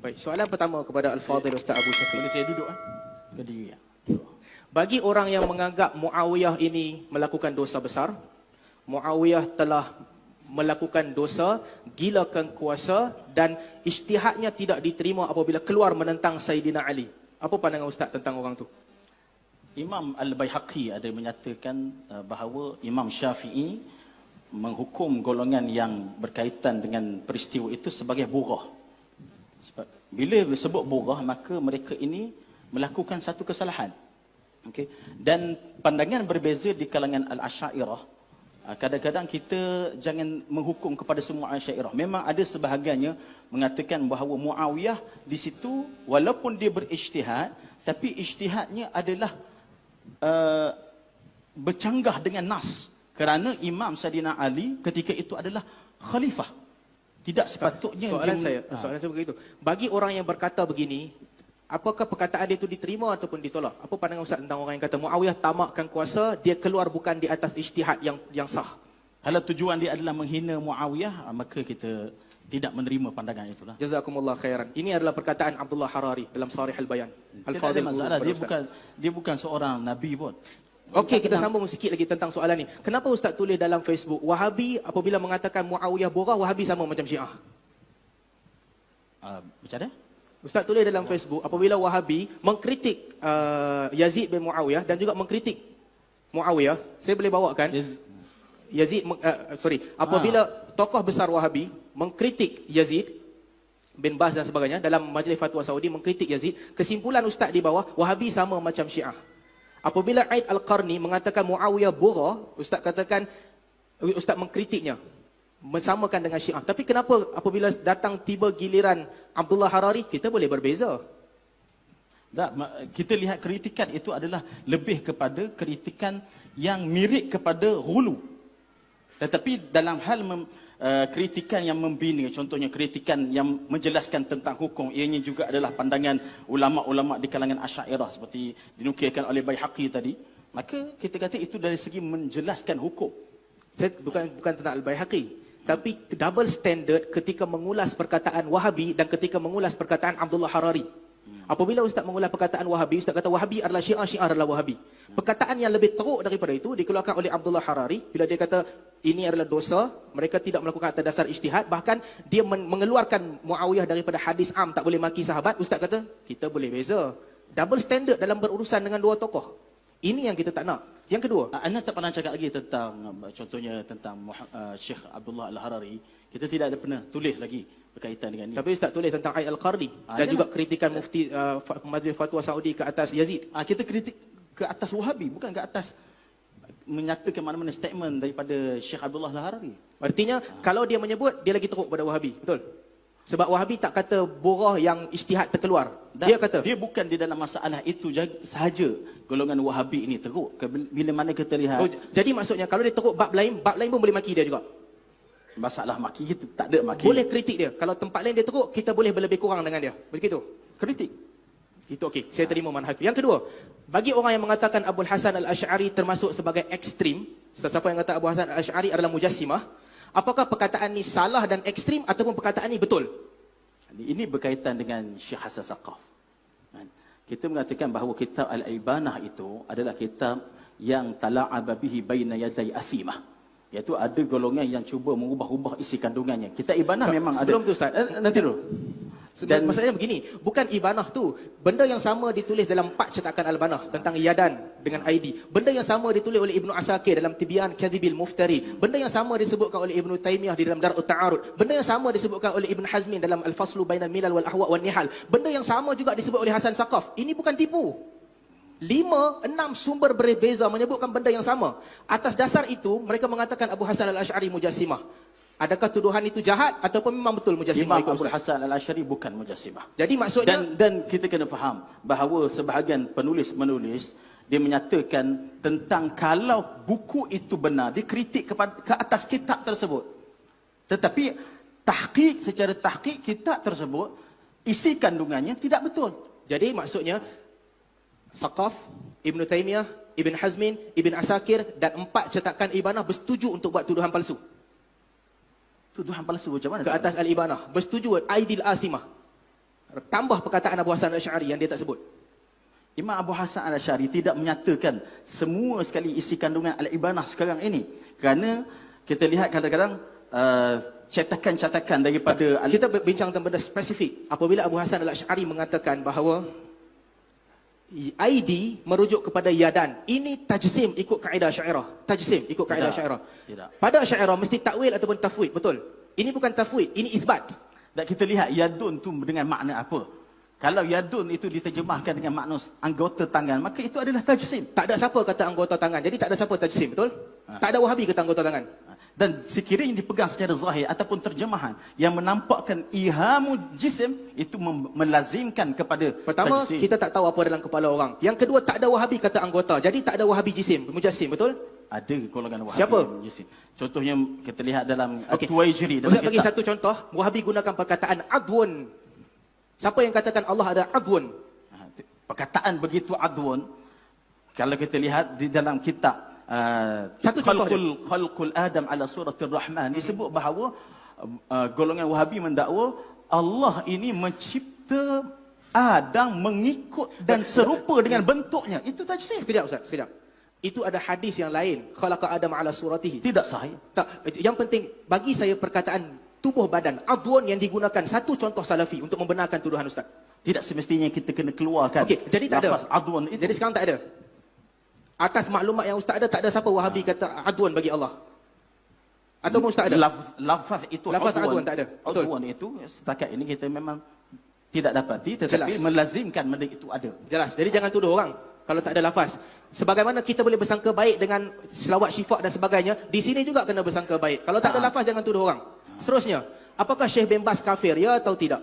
Baik, soalan pertama kepada Al-Fadhil Ustaz Abu Syafiq. Boleh saya duduk? Berdiri. Bagi orang yang menganggap Muawiyah ini melakukan dosa besar, Muawiyah telah melakukan dosa, gilakan kuasa dan ijtihadnya tidak diterima apabila keluar menentang Sayyidina Ali. Apa pandangan Ustaz tentang orang tu? Imam Al-Baihaqi ada menyatakan bahawa Imam Syafi'i menghukum golongan yang berkaitan dengan peristiwa itu sebagai burah. Bila disebut burah, maka mereka ini melakukan satu kesalahan. Okay. Dan pandangan berbeza di kalangan Al-Asy'ariyah. Kadang-kadang kita jangan menghukum kepada semua Asy'ariyah. Memang ada sebahagiannya mengatakan bahawa Muawiyah di situ walaupun dia berijtihad, tapi ijtihadnya adalah bercanggah dengan nas. Kerana Imam Sayyidina Ali ketika itu adalah khalifah. Tidak sepatutnya soalan saya begitu. Bagi orang yang berkata begini, apakah perkataan dia itu diterima ataupun ditolak? Apa pandangan Ustaz tentang orang yang kata Muawiyah tamakkan kuasa, dia keluar bukan di atas ijtihad yang sah? Kalau tujuan dia adalah menghina Muawiyah, maka kita tidak menerima pandangan itulah. Jazakumullah khairan. Ini adalah perkataan Abdullah Harari dalam Sharih Al-Bayan. Al-Fadhil masalah, dia bukan seorang nabi pun. Okey, kita sambung sikit lagi tentang soalan ni. Kenapa Ustaz tulis dalam Facebook, Wahabi apabila mengatakan Muawiyah borah, Wahabi sama macam Syiah? Macam mana? Ustaz tulis dalam Facebook, apabila Wahabi mengkritik Yazid bin Muawiyah dan juga mengkritik Muawiyah, saya boleh bawakan? Apabila tokoh besar Wahabi mengkritik Yazid bin Baz dan sebagainya dalam Majlis Fatwa Saudi mengkritik Yazid, kesimpulan Ustaz di bawah, Wahabi sama macam Syiah. Apabila Aid Al-Qarni mengatakan Muawiyah borah, Ustaz katakan Ustaz mengkritiknya, mensamakan dengan Syiah. Tapi kenapa apabila datang tiba giliran Abdullah Harari, kita boleh berbeza? Tak, kita lihat kritikan itu adalah lebih kepada kritikan yang mirip kepada hulu. Tetapi dalam hal kritikan yang membina, contohnya kritikan yang menjelaskan tentang hukum, ianya juga adalah pandangan ulama-ulama di kalangan Asy'ariyah seperti dinukilkan oleh Baihaqi tadi. Maka kita kata itu dari segi menjelaskan hukum. Saya bukan tentang Al-Baihaqi, tapi double standard ketika mengulas perkataan Wahabi dan ketika mengulas perkataan Abdullah Harari. Apabila Ustaz mengulas perkataan Wahabi, Ustaz kata Wahabi adalah Syiah, Syiah adalah Wahabi. Perkataan yang lebih teruk daripada itu dikeluarkan oleh Abdullah Harari bila dia kata ini adalah dosa, mereka tidak melakukan atas dasar ijtihad, bahkan dia mengeluarkan Muawiyah daripada hadis am tak boleh maki sahabat. Ustaz kata kita boleh beza. Double standard dalam berurusan dengan dua tokoh. Ini yang kita tak nak. Yang kedua, anda tak pernah cakap lagi tentang contohnya tentang Syekh Abdullah Al-Harari. Kita tidak ada pernah tulis lagi berkaitan dengan ini. Tapi Ustaz tulis tentang Aid Al-Qarni dan juga kritikan mufti Majlis Fatwa Saudi ke atas Yazid. Kita kritik ke atas Wahabi, bukan ke atas menyatakan mana-mana statement daripada Syekh Abdullah Al-Harari. Artinya kalau dia menyebut, dia lagi teruk pada Wahabi, betul? Sebab Wahabi tak kata borah yang ijtihad terkeluar. Dia kata dia bukan di dalam masalah itu sahaja golongan Wahabi ini teruk. Bila mana kita lihat, jadi maksudnya kalau dia teruk bab lain pun boleh maki dia juga. Masalah maki kita tak ada maki. Boleh kritik dia. Kalau tempat lain dia teruk, kita boleh berlebih kurang dengan dia. Begitu? Kritik. Itu okey. Saya terima manhaj. Yang kedua, bagi orang yang mengatakan Abul Hasan Al-Asy'ari termasuk sebagai ekstrim, siapa yang kata Abu Hasan Al-Asy'ari adalah mujassimah, apakah perkataan ni salah dan ekstrim ataupun perkataan ni betul? Ini berkaitan dengan Syekh Hasan Saqaf. Kita mengatakan bahawa kitab Al-Ibanah itu adalah kitab yang tala'aba bihi baina yaday asimah. Iaitu ada golongan yang cuba mengubah-ubah isi kandungannya. Kitab Ibanah memang sebelum ada. Tu Ustaz, nanti dulu. Dan maksudnya begini, bukan Ibanah tu, benda yang sama ditulis dalam 4 cetakan Al-Banah tentang Yadan dengan ID. Benda yang sama ditulis oleh Ibnu Asakir dalam Tibyan Kadhibil Muftari. Benda yang sama disebutkan oleh Ibnu Taimiyah di dalam Dar'ut Ta'arud. Benda yang sama disebutkan oleh Ibn Hazmin dalam Al-Faslu Bainal Milal wal Ahwa' wan Nihal. Benda yang sama juga disebut oleh Hasan Saqaf. Ini bukan tipu. 5, 6 sumber berbeza menyebutkan benda yang sama. Atas dasar itu, mereka mengatakan Abu Hasan Al-Asy'ari mujassimah. Adakah tuduhan itu jahat ataupun memang betul mujassimah? Imam Abu Hasan Al-Asy'ari bukan mujassimah. Jadi maksudnya dan kita kena faham bahawa sebahagian penulis-menulis dia menyatakan tentang kalau buku itu benar, dikritik ke atas kitab tersebut. Tetapi secara tahqiq kitab tersebut isi kandungannya tidak betul. Jadi maksudnya Saqaf, Ibn Taimiyah, Ibn Hazmin, Ibn Asakir dan 4 cetakan Ibanah bersetuju untuk buat tuduhan palsu. Tuduhan palsu macam mana? Ke atas Al-Ibanah. Bersetuju Aidil Asimah. tambah perkataan Abu Hasan Al-Asy'ari yang dia tak sebut. Imam Abu Hasan Al-Asy'ari tidak menyatakan semua sekali isi kandungan Al-Ibanah sekarang ini. Kerana kita lihat kadang-kadang cetakan-cetakan daripada Kita berbincang tentang benda spesifik. Apabila Abu Hasan Al-Asy'ari mengatakan bahawa ID merujuk kepada yadan. Ini tajsim ikut kaedah Asy'ariyah. Tajsim ikut kaedah Tidak. Asy'ariyah. Tidak. Pada Asy'ariyah mesti takwil ataupun tafwid, betul? Ini bukan tafwid, ini itsbat. Dan kita lihat yadun tu dengan makna apa. Kalau yadun itu diterjemahkan dengan makna anggota tangan, maka itu adalah tajsim. Tak ada siapa kata anggota tangan. Jadi tak ada siapa tajsim, betul? Tak ada Wahabi kata anggota tangan. Dan sekiranya dipegang secara zahir ataupun terjemahan yang menampakkan ihamu jisim, itu melazimkan kepada Pertama, tajsim. kita tak tahu apa dalam kepala orang. Yang kedua, tak ada Wahabi kata anggota. Jadi tak ada Wahabi jisim, mujassim, betul? Ada golongan Wahabi Siapa? yang jisim. Contohnya kita lihat dalam Okey. At-Tuwaijiri dalam Ustaz bagi kitab. satu contoh, Wahabi gunakan perkataan adwun. Siapa yang katakan Allah ada adwun? Perkataan begitu adwun, kalau kita lihat di dalam kitab Satu contoh Khalqul Adam ala suratir Rahman, disebut bahawa golongan Wahabi mendakwa Allah ini mencipta Adam mengikut dan serupa dengan bentuknya. Itu tajsim. Sekejap Ustaz, sekejap. Itu ada hadis yang lain. Khalaqa Adam ala suratihi. Tidak sahih. Tak, yang penting bagi saya perkataan tubuh badan, adwun yang digunakan satu contoh salafi untuk membenarkan tuduhan Ustaz. Tidak semestinya kita kena keluarkan. Okey, jadi tak ada. lafaz adwan itu. Jadi sekarang tak ada. Atas maklumat yang Ustaz ada, tak ada siapa Wahabi kata adwun bagi Allah. Atau Ustaz ada? Lafaz itu Lafaz adwan tak ada. Betul. Adwan itu setakat ini kita memang tidak dapati, tetapi Jelas. melazimkan benda itu ada. Jelas. Jadi jangan tuduh orang kalau tak ada lafaz. Sebagaimana kita boleh bersangka baik dengan selawat syifa dan sebagainya, di sini juga kena bersangka baik. Kalau tak ada lafaz, jangan tuduh orang. Seterusnya, apakah Syekh bin Baz kafir, ya atau tidak?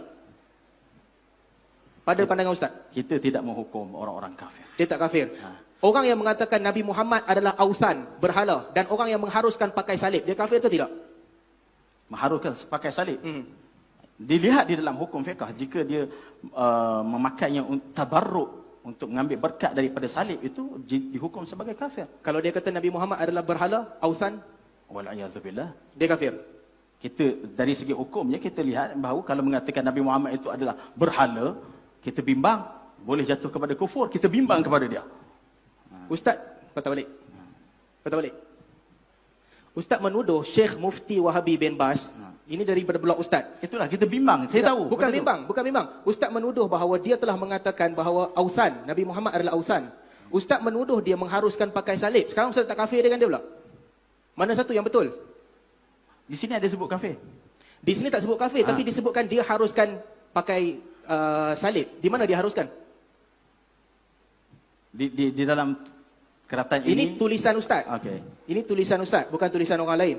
Pada pandangan Ustaz, Kita tidak menghukum orang-orang kafir. dia tak kafir. Orang yang mengatakan Nabi Muhammad adalah ausan, berhala, dan orang yang mengharuskan pakai salib, dia kafir ke tidak? Mengharuskan pakai salib. Dilihat Dilihat di dalam hukum fiqh, jika dia memakainya tabarruk untuk mengambil berkat daripada salib, itu dihukum sebagai kafir. Kalau dia kata Nabi Muhammad adalah berhala, ausan, Wal'iyadzubillah. dia kafir. Kita dari segi hukumnya kita lihat bahawa kalau mengatakan Nabi Muhammad itu adalah berhala, kita bimbang, boleh jatuh kepada kufur, kita bimbang kepada dia. Ustaz, patah balik. Patah balik. Ustaz menuduh Syekh Mufti Wahabi bin Baz, ini daripada blog Ustaz. Itulah kita bimbang. Saya tahu. Bukan benda tu. bimbang, bukan bimbang. Ustaz menuduh bahawa dia telah mengatakan bahawa ausan, Nabi Muhammad adalah ausan. Ustaz menuduh dia mengharuskan pakai salib. Sekarang Ustaz tak kafir dengan dia pula. Mana satu yang betul? Di sini ada sebut kafir. Di sini tak sebut kafir, tapi disebutkan dia haruskan pakai salib. Di mana dia haruskan? Di dalam keratan Ini ini. tulisan Ustaz. Okey. Ini tulisan Ustaz, bukan tulisan orang lain.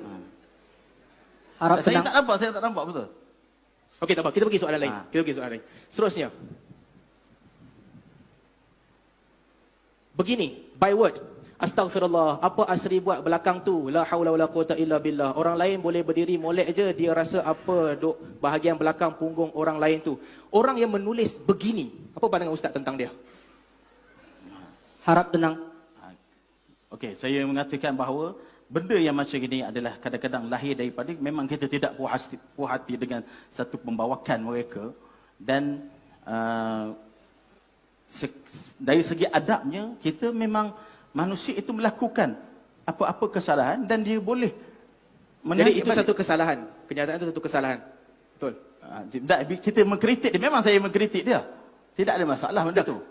Harap Saya tenang. tak nampak betul. Okey, tak apa. Kita pergi soalan lain. Kita pergi soalan lain. Seterusnya. Begini, by word. Astaghfirullah. Apa Asri buat belakang tu? La haula wala quwata illa billah. Orang lain boleh berdiri molek je, dia rasa apa duk bahagian belakang punggung orang lain tu. Orang yang menulis begini, apa pandangan Ustaz tentang dia? Harap tenang. Okey, saya mengatakan bahawa benda yang macam ini adalah kadang-kadang lahir daripada memang kita tidak puas hati dengan satu pembawakan mereka, dan dari segi adabnya kita memang manusia itu melakukan apa-apa kesalahan dan dia boleh Jadi itu satu kesalahan. Kenyataan itu satu kesalahan. Betul. tidak, kita mengkritik dia, memang saya mengkritik dia. Tidak ada masalah benda tu.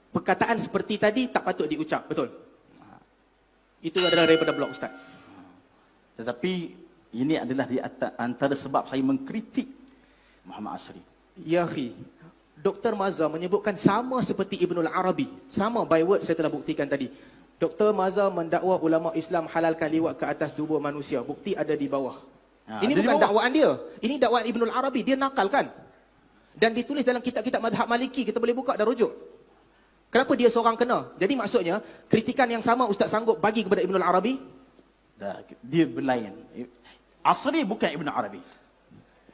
Perkataan seperti tadi tak patut diucap. Betul. Itu adalah daripada blog Ustaz. Tetapi ini adalah di antara sebab saya mengkritik Muhammad Asri. Ya akhi, Dr. Mazhar menyebutkan sama seperti Ibnul Arabi. Sama by word saya telah buktikan tadi. Dr. Mazhar mendakwa ulama Islam halalkan liwat ke atas tubuh manusia. Bukti ada di bawah. Ini ada di bukan bawah. dakwaan dia. Ini dakwaan Ibnul Arabi. Dia nakalkan. Dan ditulis dalam kitab-kitab madhab Maliki. Kita boleh buka dan rujuk. Kenapa dia seorang kena? Jadi maksudnya, kritikan yang sama Ustaz sanggup bagi kepada Ibnul Arabi? Dia berlain. Asri bukan Ibn Arabi.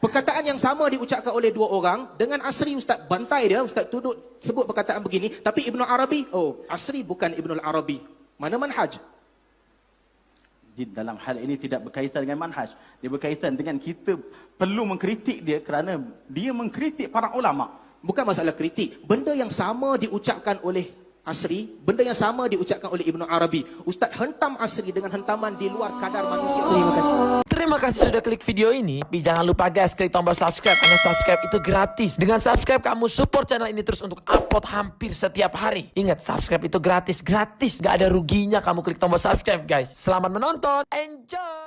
Perkataan yang sama diucapkan oleh dua orang. Dengan Asri Ustaz bantai dia. Ustaz tuduh sebut perkataan begini. Tapi Ibnul Arabi, oh Asri bukan Ibnul Arabi. Mana manhaj? Di dalam hal ini tidak berkaitan dengan manhaj. Dia berkaitan dengan kita perlu mengkritik dia kerana dia mengkritik para ulama. Bukan masalah kritik. Benda yang sama diucapkan oleh Asri, benda yang sama diucapkan oleh Ibnu Arabi. Ustaz hentam Asri dengan hentaman di luar kadar manusia. Terima kasih. Terima kasih sudah klik video ini. Tapi jangan lupa guys, klik tombol subscribe karena subscribe itu gratis. Dengan subscribe kamu support channel ini terus untuk upload hampir setiap hari. Ingat, subscribe itu gratis, gak ada ruginya kamu klik tombol subscribe guys. Selamat menonton, enjoy.